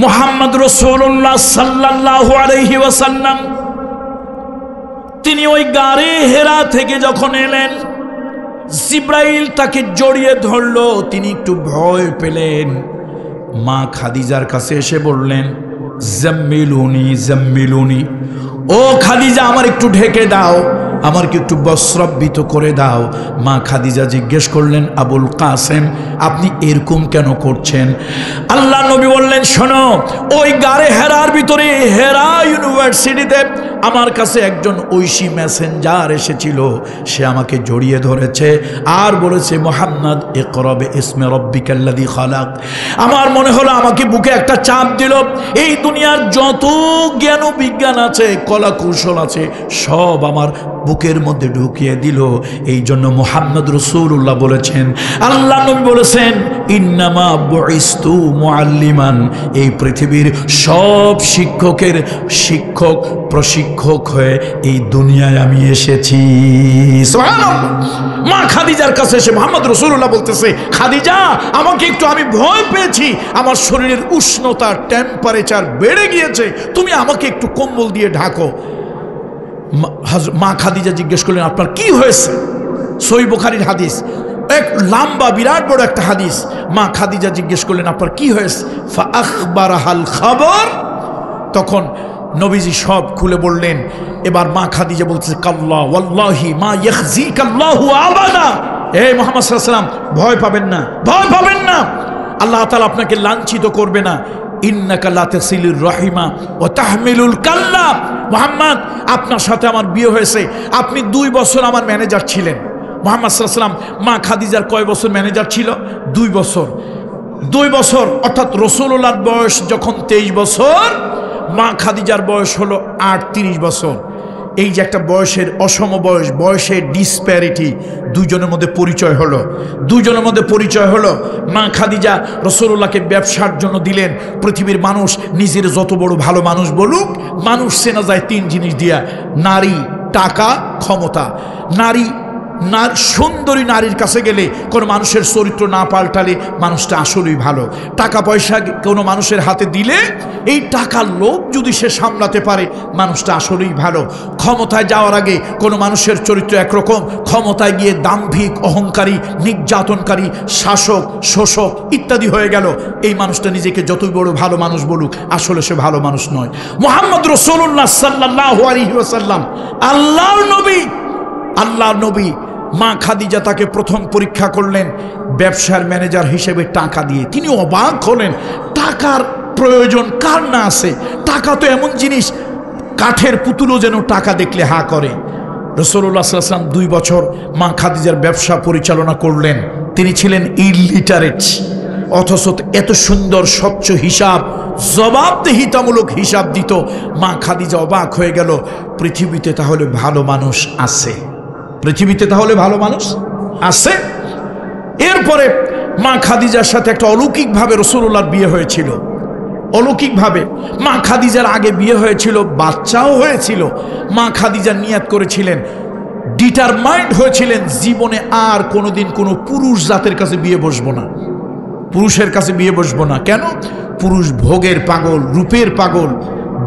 মুহাম্মদ রাসূলুল্লাহ সাল্লাল্লাহু আলাইহি ওয়াসাল্লাম তিনি ওই গারে হেরা থেকে যখন এলেন, জিব্রাইল তাকে জড়িয়ে ধরলো। তিনি একটু ভয় পেলেন। মা খাদিজার কাছে এসে বললেন, জাম্মিলুনি জাম্মিলুনি, ও খাদিজা আমার একটু ঢেকে দাও, আমাকে একটু বস্ত্রাবৃত করে দাও। মা খাদিজা জিজ্ঞেস করলেন, আবুল কাসেম আপনি এরকম কেন করছেন? আল্লাহ নবী বললেন, শোনো, ওই গারে হেরার ভিতরে হেরা ইউনিভার্সিটিতে আমার কাছে একজন ঐশী মেসেঞ্জার এসেছিল। সে আমাকে জড়িয়ে ধরেছে আর বলেছে, মুহাম্মদ ইকরা বিইসমি রাব্বিকাল্লাযী খালাক। আমার মনে হলো আমাকে বুকে একটা চাপ দিল। এই দুনিয়ার যত জ্ঞান ও বিজ্ঞান আছে, কলা কৌশল আছে, সব আমার বুকের মধ্যে ঢুকিয়ে দিল। এই জন্য মুহাম্মদ রাসূলুল্লাহ বলেছেন, আল্লাহ নবী বলেছেন, ইন্নামা বুইস্তু মুআল্লিমান, এই পৃথিবীর সব শিক্ষকের শিক্ষক প্রশিক্ষক হয়ে এই দুনিয়ায় আমি এসেছি। সুবহানাল্লাহ। মা খাদিজার কাছে এসে মুহাম্মদ রাসূলুল্লাহ বলতেছে, খাদিজা আমাকে একটু, আমি ভয় পেয়েছি, আমার শরীরের উষ্ণতা টেম্পারেচার বেড়ে গিয়েছে, তুমি আমাকে একটু কম্বল দিয়ে ঢাকো। মা খাদিজা জিজ্ঞেস করলেন, আপনার কি হয়েছে? সহিহ বুখারীর হাদিস, এক লম্বা বিরাট বড় একটা হাদিস। মা খাদিজা জিজ্ঞেস করলেন, আপনার কি হয়েছে? ফাআখবারাহাল খাবার। তখন নবীজি সব খুলে বললেন। এবার মা খাদিজা বলতেছে, কাল্লা ওয়াল্লাহি মা ইয়াখজিকাল্লাহু আবাদা, হে মুহাম্মদ সাল্লাল্লাহু আলাইহি ওয়াসাল্লাম ভয় পাবেন না, ভয় পাবেন না, আল্লাহ তাআলা আপনাকে লাঞ্ছিত করবে না। ইন্নাকা লা তাসিলুর রাহিমা ওয়া তাহমিলুল কাল্লা। মুহাম্মদ আপনার সাথে আমার বিয়ে হয়েছে, আপনি 2 বছর আমার ম্যানেজার ছিলেন। মুহাম্মদ সাল্লাল্লাহু আলাইহি ওয়াসাল্লাম মা খাদিজার কয় বছর ম্যানেজার ছিল? 2 বছর। 2 বছর অর্থাৎ রাসূলুল্লাহর বয়স যখন 23 বছর, মা খাদিজার বয়স হলো 38 বছর। এই যে একটা বয়সের অসম বয়স, বয়সের ডিসপ্যারিটি, দুজনের মধ্যে পরিচয় হলো। দুজনের মধ্যে পরিচয় হলো। মা খাদিজা রাসূলুল্লাহকে ব্যবসার জন্য দিলেন। পৃথিবীর মানুষ নিজের যত বড় ভালো মানুষ বলুক, মানুষ চেনা যায় 3 জিনিস দিয়া: নারী, টাকা, ক্ষমতা। সুন্দরী নারীর কাছে গেলে কোনো মানুষের চরিত্র না পাল্টালে মানুষটা আসলেই ভালো। টাকা পয়সা কোনো মানুষের হাতে দিলে এই টাকার লোভ যদি সে সামলাতে পারে, মানুষটা আসলেই ভালো। ক্ষমতায় যাওয়ার আগে কোনো মানুষের চরিত্র একরকম, ক্ষমতায় গিয়ে দাম্ভিক, অহংকারী, নির্যাতনকারী, শাসক, শোষক ইত্যাদি হয়ে গেল, এই মানুষটা নিজেকে যতই বড় ভালো মানুষ বলুক, আসলে সে ভালো মানুষ নয়। মুহাম্মদ রাসূলুল্লাহ সাল্লাল্লাহু আলাইহি ওয়াসাল্লাম আল্লাহর নবী। মা খাদিজা তাকে প্রথম পরীক্ষা করলেন ব্যবসার ম্যানেজার হিসেবে টাকা দিয়ে। তিনি অবাক হলেন, টাকার প্রয়োজন কার না আছে? টাকা তো এমন জিনিস, কাঠের পুতুলও যেন টাকা দেখলে হা করে। রাসূলুল্লাহ সাল্লাল্লাহু আলাইহি ওয়াসাল্লাম 2 বছর মা খাদিজার ব্যবসা পরিচালনা করলেন। তিনি ছিলেন ইলিটারেট, অথচ এত সুন্দর স্বচ্ছ হিসাব, জবাবদিহিতামূলক হিসাব দিত। মা খাদিজা অবাক হয়ে গেল, পৃথিবীতে তাহলে ভালো মানুষ আছে, পৃথিবীতে তাহলে ভালো মানুষ আছে। এরপরে মা খাদিজার সাথে একটা অলৌকিকভাবে রাসূলুল্লাহর বিয়ে হয়েছিল। অলৌকিকভাবে মা খাদিজার আগে বিয়ে হয়েছিল, বাচ্চাও হয়েছিল। মা খাদিজা নিয়ত করেছিলেন, ডিটারমাইন্ড হয়েছিলেন, জীবনে আর কোনোদিন কোনো পুরুষ জাতের কাছে বিয়ে বসবো না, পুরুষের কাছে বিয়ে বসবো না। কেন? পুরুষ ভোগের পাগল, রূপের পাগল,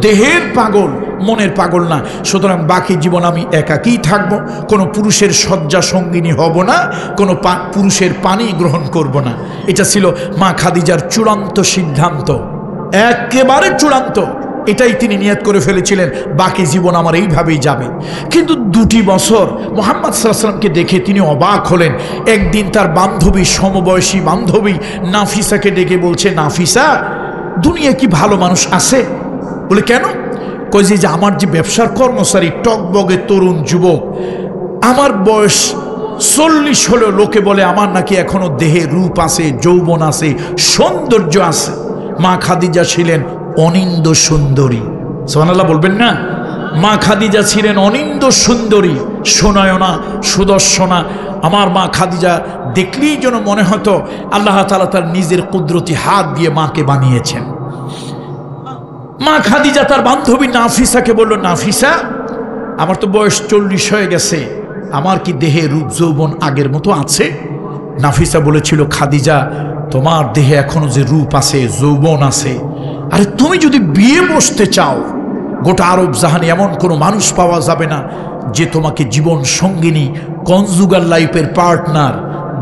দেহের পাগল, মনের পাগল না। সুতরাং বাকি জীবন আমি একাকী থাকবো, কোনো পুরুষের শয্যা সঙ্গিনী হব না, কোনো পুরুষের পানি গ্রহণ করব না। এটা ছিল মা খাদিজার চূড়ান্ত সিদ্ধান্ত, একেবারে চূড়ান্ত। এটাই তিনি নিয়ত করে ফেলেছিলেন, বাকি জীবন আমার এইভাবেই যাবে। কিন্তু 2 বছর মুহাম্মদ সাল্লাল্লাহু আলাইহি ওয়াসাল্লামকে দেখে তিনি অবাক হলেন। একদিন তার বান্ধবী, সমবয়সী বান্ধবী নাফিসাকে ডেকে বলছে, নাফিসা, দুনিয়া কি ভালো মানুষ আছে? বলে কেন? কই যে আমার যে ব্যবসার কর্মচারী, টকবগে তরুণ যুবক, আমার বয়স 40 হলেও লোকে বলে আমার নাকি এখনো দেহে রূপ আছে, যৌবন আছে, সৌন্দর্য আছে। মা খাদিজা ছিলেন অনিন্দ সুন্দরী। সুবহানাল্লাহ বলবেন না? মা খাদিজা ছিলেন অনিন্দ সুন্দরী, সুনয়না, সুদর্শনা। আমার মা খাদিজা দেখলেই যেন মনে হতো আল্লাহ তাআলা তার নিজের কুদরতি হাত দিয়ে মাকে বানিয়েছেন। মা খাদিজা তার বান্ধবী নাফিসাকে বলল, নাফিসা, আমার তো বয়স 40 হয়ে গেছে, আমার কি দেহে রূপ যৌবন আগের মতো আছে? নাফিসা বলেছিল, খাদিজা, তোমার দেহে এখনো যে রূপ আছে, যৌবন আছে, আরে তুমি যদি বিয়ে বসতে চাও, গোটা আরব জাহানে এমন কোনো মানুষ পাওয়া যাবে না যে তোমাকে জীবন সঙ্গিনী, কনজুগাল লাইফের পার্টনার,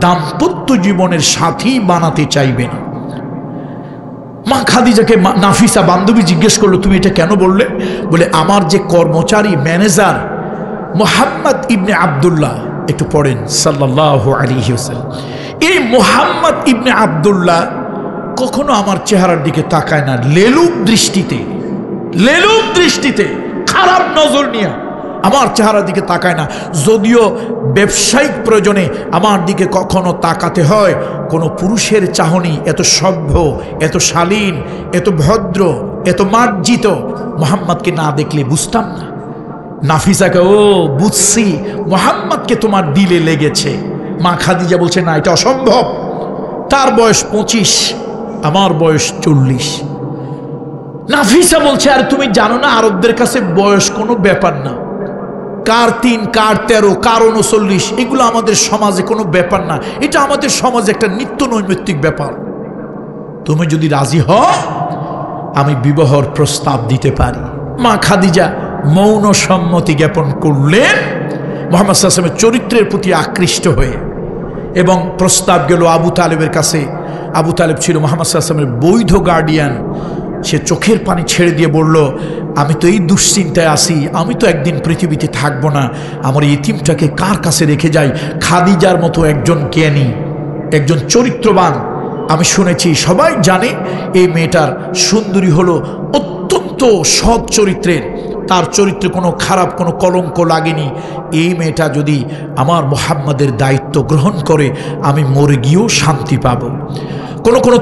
দাম্পত্য জীবনের সাথী বানাতে চাইবে না। মা খাদিজাকে নাফিসা বান্ধবী জিজ্ঞেস করলো, তুমি এটা কেন বললে? বলে আমার যে কর্মচারী ম্যানেজার মুহাম্মদ ইবনে আব্দুল্লাহ, একটু পড়েন সাল্লাল্লাহু আলাইহি ওয়াসাল্লাম, এই মুহাম্মদ ইবনে আব্দুল্লাহ কখনো আমার চেহারার দিকে তাকায় না, লেলুপ দৃষ্টিতে খারাপ নজর নিয়ে আমার চেহারার দিকে তাকায় না। যদিও ব্যবসায়িক প্রয়োজনে আমার দিকে কখনো তাকাতে হয়, কোনো পুরুষের চাহনি এত সভ্য, এত শালীন, এত ভদ্র, এত মার্জিত মুহাম্মদকে না দেখলে বুঝতাম না। নাফিসাকে, ও বুঝছি, মুহাম্মদকে তোমার দিলে লেগেছে। মা খাদিজা বলছে, না, এটা অসম্ভব। তার বয়স 25, আমার বয়স 40। নাফিসা বলছে, আর তুমি জানো না আরবদের কাছে বয়স কোনো ব্যাপার না, কার 3, কার 13, কার 39, এগুলো আমাদের সমাজে কোনো ব্যাপার না। এটা আমাদের সমাজে একটা নিত্য নৈমিত্তিক ব্যাপার। তুমি যদি রাজি হও, আমি বিবাহর প্রস্তাব দিতে পারি। মা খাদিজা মৌন সম্মতি জ্ঞাপন করলেন মুহাম্মদ সাল্লাল্লাহু আলাইহি ওয়াসাল্লামের চরিত্রের প্রতি আকৃষ্ট হয়ে, এবং প্রস্তাব গেল আবু তালেবের কাছে। আবু তালেব ছিল মুহাম্মদ সাল্লাল্লাহু আলাইহি ওয়াসাল্লামের বৈধ গার্ডিয়ান। সে চোখের পানি ছেড়ে দিয়ে বলল, আমি তো এই দুশ্চিন্তায় আছি, আমি তো একদিন পৃথিবীতে থাকবো না, আমার ইতিমটাকে কার কাছে রেখে যাই? খাদিজার মতো একজন জ্ঞানী, একজন চরিত্রবান, আমি শুনেছি, সবাই জানে এই মেয়েটার সুন্দরী হলো অত্যন্ত সৎ চরিত্রের, তার চরিত্রে কোনো খারাপ, কোনো কলঙ্ক লাগেনি। এই মেয়েটা যদি আমার মুহাম্মদের দায়িত্ব গ্রহণ করে, আমি মরে গিয়েও শান্তি পাব। কোনো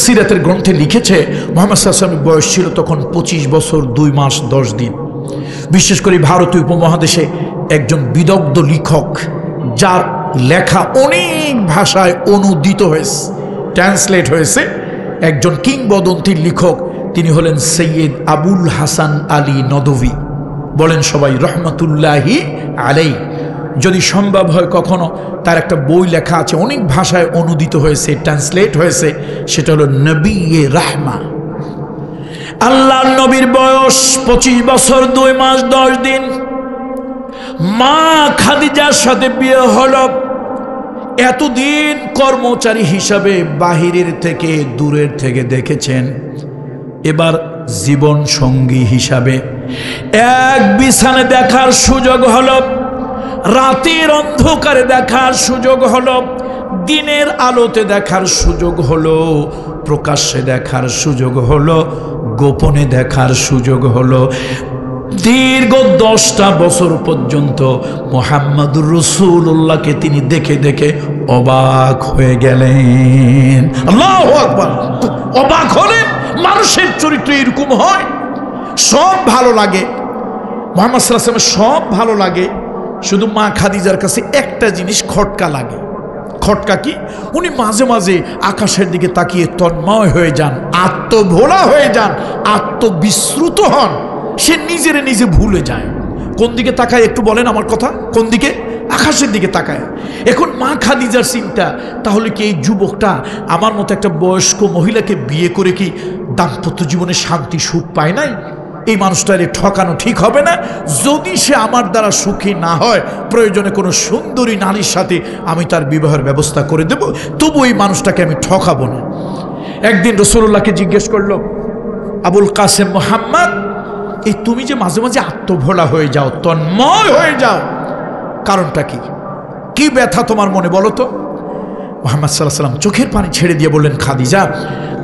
সিরাতের গ্রন্থে লিখেছে মুহাম্মদ সাল্লাল্লাহু আলাইহি ওয়াসাল্লামের বয়স ছিল তখন 25 বছর 2 মাস 10 দিন। বিশেষ করে ভারতীয় উপমহাদেশে একজন বিদগ্ধ লেখক, যার লেখা অনেক ভাষায় অনুদিত হয়েছে, ট্রান্সলেট হয়েছে, একজন কিংবদন্তির লেখক, তিনি হলেন সৈয়দ আবুল হাসান আলী নদভী। বলেন সবাই রহমতুল্লাহি আলাইহি। যদি সম্ভব হয় কখনো, তার একটা বই লেখা আছে, অনেক ভাষায় অনুদিত হয়েছে, ট্রান্সলেট হয়েছে, সেটা হলো নবীয়ে রাহমা। আল্লাহর নবীর বয়স 25 বছর 2 মাস 10 দিন। মা খাদিজার সাথে বিয়ে হলো। এতদিন কর্মচারী হিসাবে বাহিরের থেকে, দূরের থেকে দেখেছেন, এবার জীবন সঙ্গী হিসাবে এক বিছানে দেখার সুযোগ হলো, রাতের অন্ধকারে দেখার সুযোগ হলো, দিনের আলোতে দেখার সুযোগ হলো, প্রকাশ্যে দেখার সুযোগ হলো, গোপনে দেখার সুযোগ হলো। দীর্ঘ 10টা বছর পর্যন্ত মুহাম্মদুর রাসূলুল্লাহকে তিনি দেখে দেখে অবাক হয়ে গেলেন। আল্লাহু আকবার! অবাক হলেন। মানুষের চরিত্র এরকম হয়। সব ভালো লাগে, মুহাম্মদ সাল্লাল্লাহু আলাইহি ওয়াসাল্লাম সব ভালো লাগে, শুধু মা খাদিজার কাছে একটা জিনিস খটকা লাগে। খটকা কি? উনি মাঝে মাঝে আকাশের দিকে তাকিয়ে তন্ময় হয়ে যান, আত্মভোলা হয়ে যান, আত্মবিস্মৃত হন, সে নিজেরে নিজে ভুলে যায়। কোন দিকে তাকায় একটু বলেন আমার কথা, কোন দিকে? আকাশের দিকে তাকায়। এখন মা খাদিজার চিন্তা, তাহলে কি এই যুবকটা আমার মতো একটা বয়স্ক মহিলাকে বিয়ে করে কি দাম্পত্য জীবনে শান্তি সুখ পায় নাই? এই মানুষটারে ঠকানো ঠিক হবে না। যদি সে আমার দ্বারা সুখী না হয়, প্রয়োজনে কোনো সুন্দরী নারীর সাথে আমি তার বিবাহের ব্যবস্থা করে দেব, তবু এই মানুষটাকে আমি ঠকাবো না। একদিন রাসূলুল্লাহকে জিজ্ঞেস করলো, আবুল কাসেম মুহাম্মদ, এই তুমি যে মাঝে মাঝে আত্মভোলা হয়ে যাও, তন্ময় হয়ে যাও, কারণটা কি? কি ব্যথা তোমার মনে বলো তো? মুহাম্মদ সাল্লাল্লাহু আলাইহি ওয়াসাল্লাম চোখের পানি ছেড়ে দিয়ে বললেন, খাদিজা,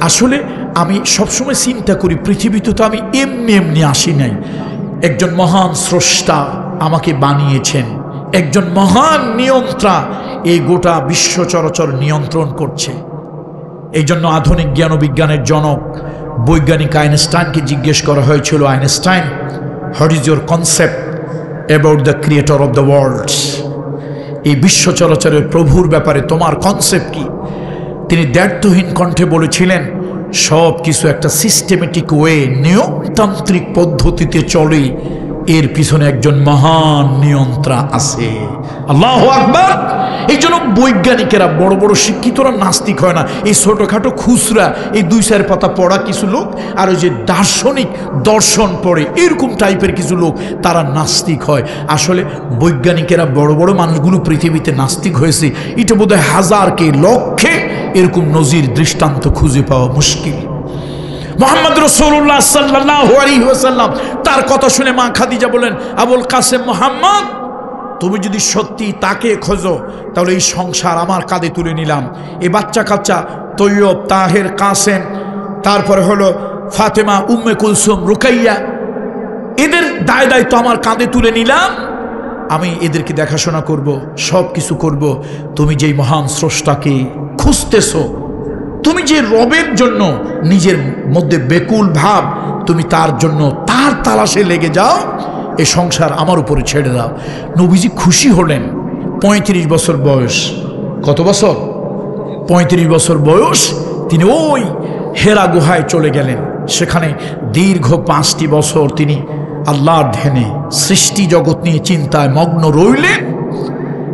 আসলে আমি সবসময় চিন্তা করি, পৃথিবীতে তো আমি এমনি এমনি আসি নাই। একজন মহান স্রষ্টা আমাকে বানিয়েছেন, একজন মহান নিয়ন্ত্রা এই গোটা বিশ্ব চরাচর নিয়ন্ত্রণ করছে। এই জন্য আধুনিক জ্ঞান ও বিজ্ঞানের জনক বৈজ্ঞানিক আইনস্টাইনকে জিজ্ঞেস করা হয়েছিল, Einstein, what is your concept about the creator of the world? এই বিশ্ব চরাচরের প্রভুর ব্যাপারে তোমার কনসেপ্ট কি? তিনি দ্ব্যর্থহীন কণ্ঠে বলেছিলেন, সব কিছু একটা সিস্টেমেটিক ওয়ে, নিয়মতান্ত্রিক পদ্ধতিতে চলে, এর পিছনে একজন মহান নিয়ন্ত্রণ আছে। আল্লাহু আকবার। এই জন্য বৈজ্ঞানিকেরা বড় বড় শিক্ষিতরা নাস্তিক হয় না। এই ছোটখাটো খুচরা এই 2-4 পাতা পড়া কিছু লোক আর ওই যে দার্শনিক দর্শন পড়ে এরকম টাইপের কিছু লোক তারা নাস্তিক হয়। আসলে বৈজ্ঞানিকেরা বড় বড় মানুষগুলো পৃথিবীতে নাস্তিক হয়েছে এটা বোধহয় হাজারকে লক্ষে এরকম নজির দৃষ্টান্ত খুঁজে পাওয়া মুশকিল। মুহাম্মদ রাসূলুল্লাহ সাল্লাল্লাহু আলাইহি ওয়াসাল্লাম তার কথা শুনে মা খাদিজা বলেন, আবুল কাসেম মুহাম্মদ, তুমি যদি সত্যি তাকে খোঁজো তাহলে এই সংসার আমার কাঁধে তুলে নিলাম। এই বাচ্চা কাচ্চা তৈয়ব, তাহের, কাসেম, তারপরে হলো ফাতেমা, উম্মে কুলসুম, রুকাইয়া, এদের দায় দায়িত্ব আমার কাঁধে তুলে নিলাম। আমি এদেরকে দেখাশোনা করব, সব কিছু করব। তুমি যেই মহান স্রষ্টাকে খুঁজতেছো, তুমি যে রবের জন্য নিজের মধ্যে বেকুল ভাব, তুমি তার জন্য তার তালাশে লেগে যাও। এই সংসার আমার উপরে ছেড়ে দাও। নবীজি খুশি হলেন। 35 বছর বয়স। কত বছর? 35 বছর বয়স। তিনি ওই হেরা গুহায় চলে গেলেন। সেখানে দীর্ঘ 5টি বছর তিনি আল্লাহর ধ্যানে, সৃষ্টি জগৎ নিয়ে চিন্তায় মগ্ন রইলেন।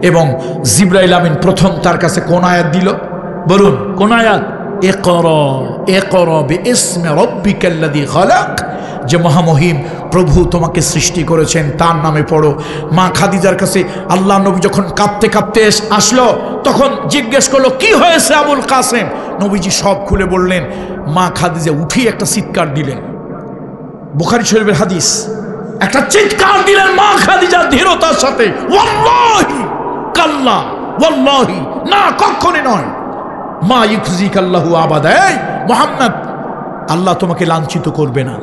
এবং জিবরাইল আমিন প্রথম তার কাছে কোন আয়াত দিল? বলুন কোন আয়াত? ইকরা বিইসমি রাব্বিকাল্লাযী খালাক। যে মহামহিম প্রভু তোমাকে সৃষ্টি করেছেন তার নামে পড়ো। মা খাদিজার কাছে আল্লাহ নবী যখন কাঁদতে কাঁদতে আসলো তখন জিজ্ঞেস করলো, কি হয়েছে আবুল কাসেম? নবীজি সব খুলে বললেন। মা খাদিজা উঠে একটা চিৎকার দিলেন। বুখারী শরীফের হাদিস। একটা চিৎকার দিলেন মা খাদিজা দৃঢ়তার সাথে, ওয়াল্লাহি কাল্লা, ওয়াল্লাহি না, কখনই নয়। মা ইউখজিকাল্লাহু আবাদা। এই মুহাম্মদ, আল্লাহ তোমাকে লাঞ্ছিত করবে না।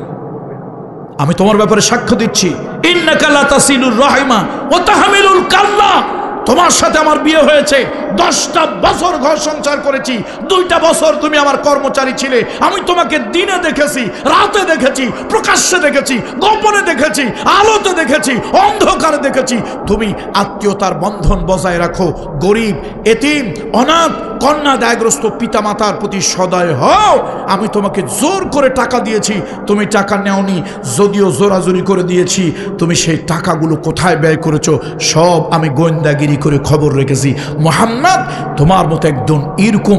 আমি তোমার ব্যাপারে সাক্ষ্য দিচ্ছি, ইন্নাকা লা তাসিলুর রাহিমা ওয়া তাহমিলুল কাল্লা। তোমার সাথে আমার বিয়ে হয়েছে, 10টা বছর ঘর সংসার করেছি, 2টা বছর তুমি আমার কর্মচারী ছিলে। আমি তোমাকে দিনে দেখেছি, রাতে দেখেছি, প্রকাশ্যে দেখেছি, গোপনে দেখেছি, আলোতে দেখেছি, অন্ধকারে দেখেছি। তুমি আত্মীয়তার বন্ধন বজায় রাখো। গরিব, এতিম, অনাথ, কন্যা দায়গ্রস্ত পিতা মাতার প্রতি সদয় হও। আমি তোমাকে জোর করে টাকা দিয়েছি, তুমি টাকা নেওনি। যদিও জোরাজুরি করে দিয়েছি, তুমি সেই টাকাগুলো কোথায় ব্যয় করেছো সব আমি গোয়েন্দাগিরি করে খবর রেখেছি। মুহাম্মদ, তোমার মতো একজন এরকম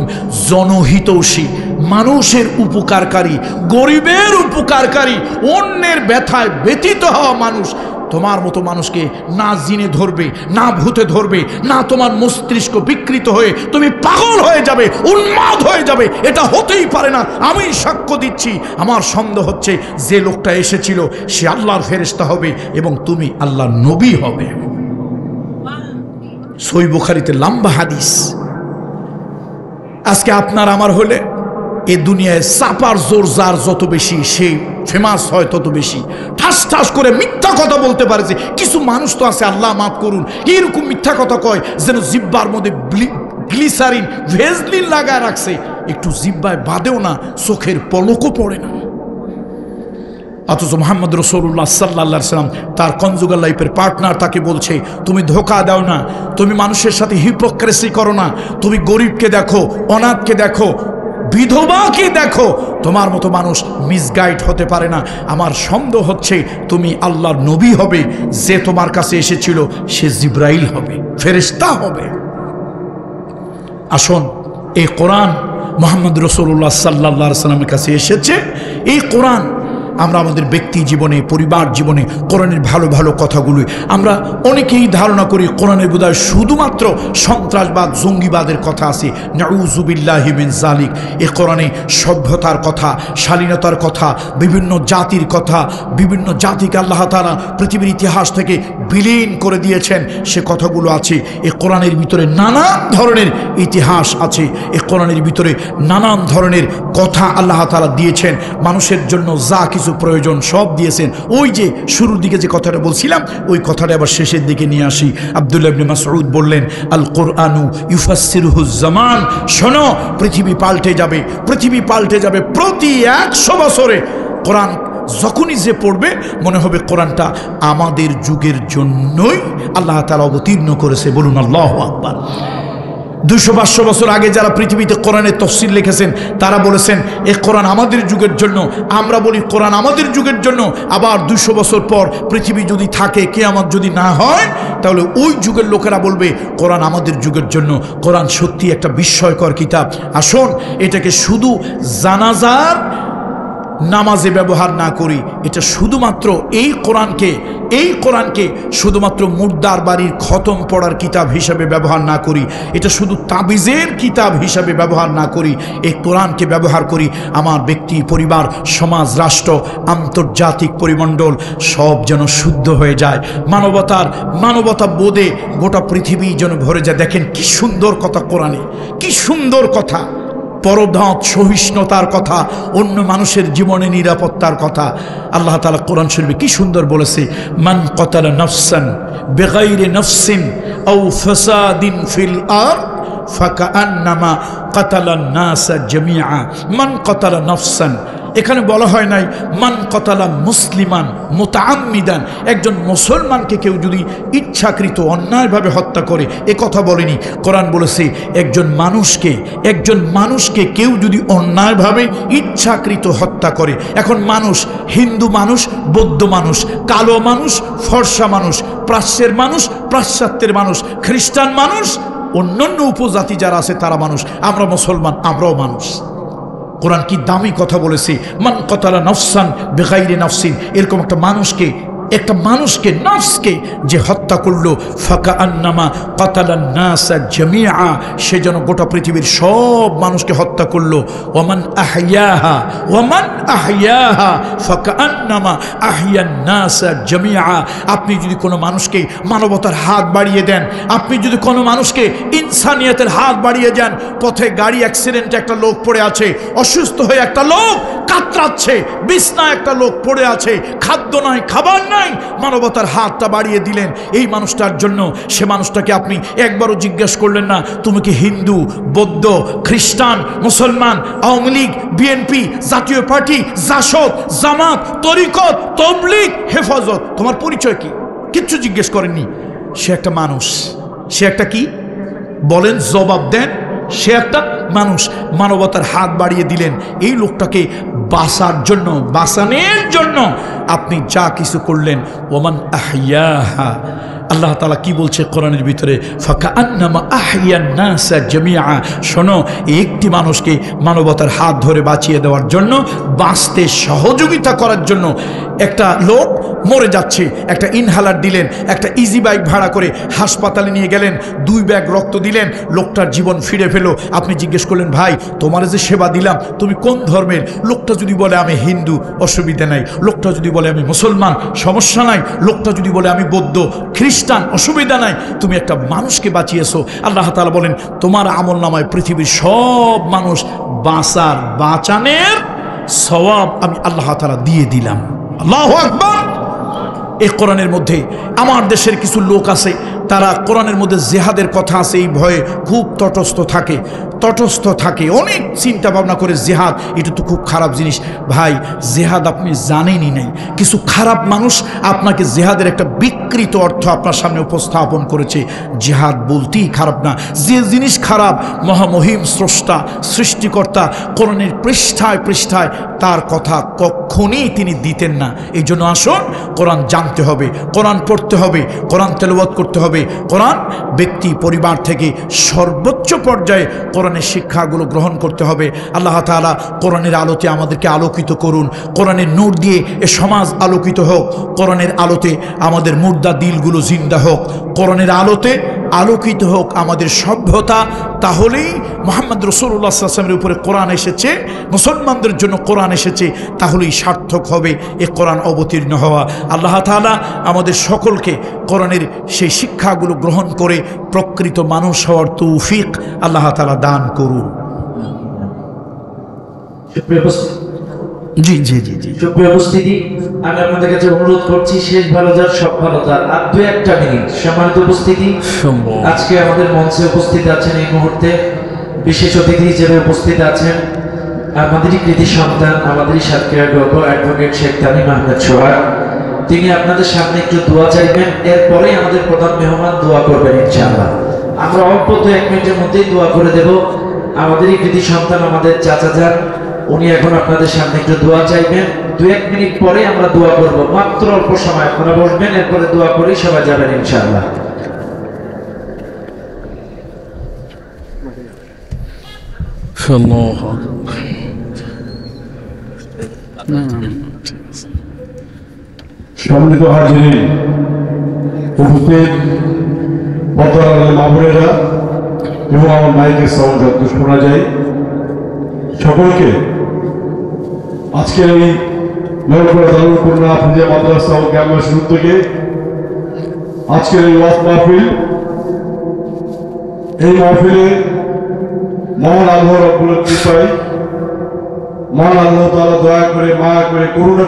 জনহিতৈষী, মানুষের উপকারকারী, গরিবের উপকারকারী, অন্যের ব্যথায় ব্যথিত হওয়া মানুষ, তোমার মতো মানুষকে না জিনে ধরবে, না ভূতে ধরবে, না তোমার মস্তিষ্ক বিকৃত হয়ে তুমি পাগল হয়ে যাবে, উন্মাদ হয়ে যাবে, এটা হতেই পারে না। আমি সাক্ষ্য দিচ্ছি, আমার সন্দেহ হচ্ছে যে লোকটা এসেছিল সে আল্লাহর ফেরেশতা হবে এবং তুমি আল্লাহর নবী হবে। সহিহ বুখারীতে লম্বা হাদিস। আজকে আপনার আমার হলে এ দুনিয়ায় চাপার জোর যার যত বেশি সে ফেমাস হয় তত বেশি। ঠাস ঠাস করে মিথ্যা কথা বলতে পারে। যে কিছু মানুষ তো আছে, আল্লাহ মাফ করুন, এরকম মিথ্যা কথা কয় যেন জিব্বার মধ্যে গ্লিসারিন, ভেজলিন লাগায় রাখছে, একটু জিব্বায় বাদেও না, চোখের পলকও পড়ে না। অথচ মুহাম্মদ রাসূলুল্লাহ সাল্লাল্লাহু আলাইহি ওয়াসাল্লাম তার কনজুগাল লাইফের পার্টনার তাকে বলছে, তুমি ধোঁকা দাও না, তুমি মানুষের সাথে হিপোক্রেসি করো না, তুমি গরিবকে দেখো, অনাথকে দেখো, বিধবাকে দেখো, তোমার মতো মানুষ মিসগাইড হতে পারে না। আমার সন্দেহ হচ্ছে তুমি আল্লাহর নবী হবে, যে তোমার কাছে এসেছিল সে জিবরাইল হবে, ফেরেশতা হবে। আসুন, এই কোরআন মুহাম্মদ রাসূলুল্লাহ সাল্লাল্লাহু আলাইহি ওয়াসাল্লামের কাছে এসেছে। এই কোরআন আমরা আমাদের ব্যক্তি জীবনে, পরিবার জীবনে কোরআনের ভালো ভালো কথাগুলো আমরা অনেকেই ধারণা করি কোরআনের বোধহয় শুধুমাত্র সন্ত্রাসবাদ, জঙ্গিবাদের কথা আছে। নাউযুবিল্লাহি মিন যালিক। এ কোরআনে সভ্যতার কথা, শালীনতার কথা, বিভিন্ন জাতির কথা, বিভিন্ন জাতিকে আল্লাহ তাআলা পৃথিবীর ইতিহাস থেকে বিলীন করে দিয়েছেন, সে কথাগুলো আছে। এ কোরআনের ভিতরে নানান ধরনের ইতিহাস আছে। এ কোরআনের ভিতরে নানান ধরনের কথা আল্লাহ তাআলা দিয়েছেন। মানুষের জন্য যা কিছু প্রয়োজন সব দিয়েছেন। ওই যে শুরুর দিকে যে কথাটা বলছিলাম, ওই কথাটা আবার শেষের দিকে নিয়ে আসি। আব্দুল্লাহ ইবনে মাসউদ বললেন, আল কোরআনু ইউফাসসিরুহু জামান। শোনো, পৃথিবী পাল্টে যাবে, পৃথিবী পাল্টে যাবে। প্রতি 100 বছরে কোরআন যখনই যে পড়বে মনে হবে কোরআনটা আমাদের যুগের জন্যই আল্লাহ তাআলা অবতীর্ণ করেছে। বলুন আল্লাহু আকবার। 200-500 বছর আগে যারা পৃথিবীতে কোরআনের তাফসীর লিখেছেন তারা বলেছেন এই কোরআন আমাদের যুগের জন্য। আমরা বলি কোরআন আমাদের যুগের জন্য, আবার 200 বছর পর পৃথিবী যদি থাকে, কিয়ামত যদি না হয়, তাহলে ওই যুগের লোকেরা বলবে কোরআন আমাদের যুগের জন্য। কোরআন সত্যি একটা বিস্ময়কর কিতাব। আসুন এটাকে শুধু জানাজার নামাজে ব্যবহার না করি, এটা শুধুমাত্র এই কোরআনকে শুধুমাত্র মুর্দার বাড়ির খতম পড়ার কিতাব হিসাবে ব্যবহার না করি, এটা শুধু তাবিজের কিতাব হিসাবে ব্যবহার না করি, এই কোরআনকে ব্যবহার করি আমার ব্যক্তি, পরিবার, সমাজ, রাষ্ট্র, আন্তর্জাতিক পরিমণ্ডল সব যেন শুদ্ধ হয়ে যায়। মানবতা বোধে গোটা পৃথিবী যেন ভরে যায়। দেখেন কি সুন্দর কথা কোরআনে, কি সুন্দর কথা, পরধাত সহিষ্ণুতার কথা, অন্য মানুষের জীবনে নিরাপত্তার কথা। আল্লাহ তাআলা কোরআন শরীফে কি সুন্দর বলেছে, মান কতালা নাফসান বিগাইরি নাফসিন আও ফাসাদিন ফিল আরদ ফাকান্নামা কাতালান নাসা জামিআ। মান কতালা নাফসান, এখানে বলা হয় নাই মান কতালা মুসলিমান মুতাআম্মিদান, একজন মুসলমানকে কেউ যদি ইচ্ছাকৃত অন্যায়ভাবে হত্যা করে, এ কথা বলেনি। কোরআন বলেছে একজন মানুষকে কেউ যদি অন্যায়ভাবে ইচ্ছাকৃত হত্যা করে। এখন মানুষ, হিন্দু মানুষ, বৌদ্ধ মানুষ, কালো মানুষ, ফর্সা মানুষ, প্রাচ্যের মানুষ, পাশ্চাত্যের মানুষ, খ্রিস্টান মানুষ, অন্যান্য উপজাতি যারা আছে তারা মানুষ, আমরা মুসলমান, আমরাও মানুষ। কোরআন কি দামি কথা বলেছে, মান কতালা নাফসান বিগাইরি নাফসিন, এরকম একটা মানুষকে নফসকে যে হত্যা করলো, ফাকান্নামা কাতালান নাসা জামিআ, সে যেন গোটা পৃথিবীর সব মানুষকে হত্যা করলো। ওয়ামান আহইয়াহা ফাকান্নামা আহইয়ান নাসা জামিআ। আপনি যদি কোনো মানুষকে মানবতার হাত বাড়িয়ে দেন, আপনি যদি কোনো মানুষকে ইনসানিয়তের হাত বাড়িয়ে দেন, পথে গাড়ি অ্যাক্সিডেন্টে একটা লোক পড়ে আছে, অসুস্থ হয়ে একটা লোক কাতরাচ্ছে, বিছনায় একটা লোক পড়ে আছে, খাদ্য নয়, খাবার নাই, মানবতার হাতটা বাড়িয়ে দিলেন এই মানুষটার জন্য। সে মানুষটাকে আপনি একবারও জিজ্ঞেস করলেন না তুমি কি হিন্দু, বৌদ্ধ, খ্রিস্টান, মুসলমান, আওয়ামী লীগ, বিএনপি, জাতীয় পার্টি, জাসদ, জামাত, তরিকত, তবলিগ, হেফাজত, তোমার পরিচয় কি? কিচ্ছু জিজ্ঞেস করেননি। সে একটা মানুষ। সে একটা কি বলেন, জবাব দেন। সে একটা মানুষ। মানবতার হাত বাড়িয়ে দিলেন এই লোকটাকে বাঁচানোর জন্য আপনি যা কিছু করলেন। ওমান আহইয়াহা, আল্লাহ তাআলা কি বলছে কোরআনের ভিতরে, ফাকান্নামা আহইয়ান নাসা জামিআ। শোনো, একটি মানুষকে মানবতার হাত ধরে বাঁচিয়ে দেওয়ার জন্য, বাঁচতে সহযোগিতা করার জন্য একটা লোক মরে যাচ্ছে, একটা ইনহেলার দিলেন, একটা ইজি বাইক ভাড়া করে হাসপাতালে নিয়ে গেলেন, 2 ব্যাগ রক্ত দিলেন, লোকটার জীবন ফিরে পেল। আপনি জিজ্ঞেস করলেন ভাই তোমার যে সেবা দিলাম তুমি কোন ধর্মের? লোকটা যদি বলে আমি হিন্দু, অসুবিধা নাই। লোকটা যদি বলে আমি মুসলমান, সমস্যা নাই। লোকটা যদি বলে আমি বৌদ্ধ, খ্রিস্টান, অসুবিধা নাই। তুমি একটা মানুষকে বাঁচিয়েছো। আল্লাহ তাআলা বলেন তোমার আমলনামায় পৃথিবীর সব মানুষ বাঁচানোর সওয়াব আমি আল্লাহ তাআলা দিয়ে দিলাম। আল্লাহু আকবার। এই কোরআনের মধ্যে আমার দেশের কিছু লোক আছে, তারা কোরআনের মধ্যে জেহাদের কথা আছে, এই ভয়ে খুব তটস্থ থাকে, অনেক চিন্তা ভাবনা করে জেহাদ এটা তো খুব খারাপ জিনিস। ভাই জেহাদ আপনি জানেনই নাই। কিছু খারাপ মানুষ আপনাকে জেহাদের একটা বিকৃত অর্থ আপনার সামনে উপস্থাপন করেছে। জেহাদ বলতেই খারাপ না। যে জিনিস খারাপ মহামহিম স্রষ্টা সৃষ্টিকর্তা কোরআনের পৃষ্ঠায় তার কথা কখনই তিনি দিতেন না। এই জন্য আসুন কোরআন জানতে হবে, কোরআন পড়তে হবে, কোরআন তেলাওয়াত করতে হবে। কোরআন ব্যক্তি পরিবার থেকে সর্বোচ্চ পর্যায়ে কোরআনের শিক্ষাগুলো গ্রহণ করতে হবে। আল্লাহ তাআলা কোরআনের আলোতে আমাদেরকে আলোকিত করুন। কোরআনের নূর দিয়ে এ সমাজ আলোকিত হোক। কোরআনের আলোতে আমাদের মুর্দা দিলগুলো জিন্দা হোক। কোরআনের আলোতে আলোকিত হোক আমাদের সভ্যতা। তাহলেই মুহাম্মদ রাসূলুল্লাহ সাল্লাল্লাহু আলাইহি ওয়াসাল্লামের উপরে কোরআন এসেছে, মুসলমানদের জন্য কোরআন এসেছে, তাহলেই সার্থক হবে এ কোরআন অবতীর্ণ হওয়া। আল্লাহ তাআলা আমাদের সকলকে কোরআনের সেই শিক্ষাগুলো গ্রহণ করে প্রকৃত মানুষ হওয়ার তৌফিক আল্লাহ তাআলা দান করুন। জি জি জি জি সুপ্রিয় উপস্থিতি, আমি আপনাদের কাছে অনুরোধ করছি শেষ ভালো যার সব ভালো তার, আর 2-1 মিনিট। সম্মানিত উপস্থিতি, আজকে আমাদের মঞ্চে উপস্থিত আছেন এই মুহূর্তে বিশেষ অতিথি হিসেবে উপস্থিত আছেন আমাদেরই কৃতি সন্তান, আমাদেরই সাতক্ষীরা গর্ব অ্যাডভোকেট শেখ তামিম আহমেদ সোহাগ। তিনি আপনাদের সামনে একটু দোয়া চাইবেন, এরপরেই আমাদের প্রধান মেহমান দোয়া করবেন ইনশাআল্লাহ। আমরা অল্প 2-1 মিনিটের মধ্যেই দোয়া করে দেব। আমাদেরই কৃতি সন্তান আমাদের চাচা যান, উনি এখন আপনাদের সামনে একটু দোয়া চাইবেন। 2-1 মিনিট পরে আমরা দোয়া করব, মাত্র অল্প সময় আপনারা বসবেন, এরপরে দোয়া করেই সবাই যাবেন ইনশাআল্লাহ। সম্মানিত হাজিরিন, উপস্থিত পদ্মার মামুনেরা এবং আমার মাইকের সাউন্ড যত শোনা যায়, সকলকে আজকের এই নলকোড়া দারুল কন্যা আফ্রিদিয়া মাদ্রাসা ও গ্রামের শুরু থেকে আজকের এই ওয়াজ মাহফিল, এই মাহফিলে মহান আল্লাহ রাব্বুল কৃপায় মহান আল্লাহ তাআলা দয়া করে মায়া করে করুণা